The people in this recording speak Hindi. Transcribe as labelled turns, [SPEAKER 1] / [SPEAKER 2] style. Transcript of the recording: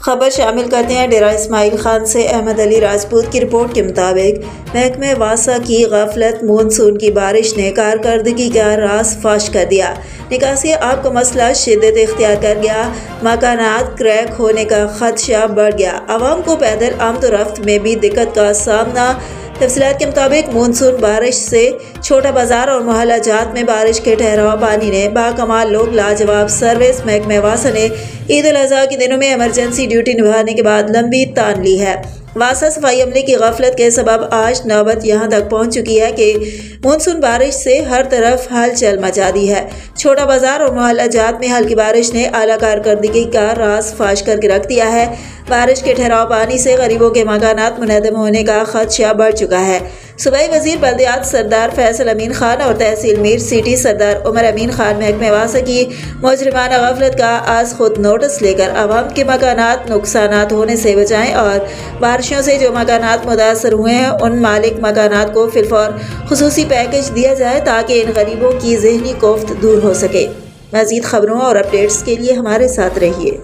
[SPEAKER 1] खबर शामिल करते हैं डेरा इस्माइल खान से। अहमद अली राजपूत की रिपोर्ट के मुताबिक महकमे वासा की गफलत मानसून की बारिश ने कारकर्दगी का राज फाश कर दिया। निकासी आब का मसला शिद्दत इख्तियार कर गया। मकानात क्रैक होने का खदशा बढ़ गया। आवाम को पैदल आमदोरफ्त में भी दिक्कत का सामना। तफसीलात के मुताबिक मानसून बारिश से छोटा बाजार और मोहल्ला जात में बारिश के ठहराव पानी ने बाकमाल लोग लाजवाब सर्विस। महकमे वासा ने ईद उल अज़हा के दिनों में इमरजेंसी ड्यूटी निभाने के बाद लंबी तान ली है। वासा सफाई अमले की गफलत के सबब आज नौबत यहाँ तक पहुँच चुकी है कि मानसून बारिश से हर तरफ हलचल मचा दी है। छोटा बाजार और मोहल्ला जात में हल्की बारिश ने आला कारकर्दगी का राज फाश करके रख दिया है। बारिश के ठहराव पानी से गरीबों के मकानात मुनहदम होने का खदशा बढ़ चुका है। सूबाई वजीर बल्दियात सरदार फैसल अमीन खान और तहसील मीर सिटी सरदार उमर अमीन खान महकमे वासा की मुजरिमाना गफलत का आज खुद नोटिस लेकर आवाम के मकानात नुकसानात होने से बचाएं और बारिशों से जो मकानात मुतासर हुए हैं उन मालिक मकानात को फिलफौर खुसूसी पैकेज दिया जाए ताकि इन गरीबों की जहनी कोफ्त दूर हो सके। मज़ीद खबरों और अपडेट्स के लिए हमारे साथ रहिए।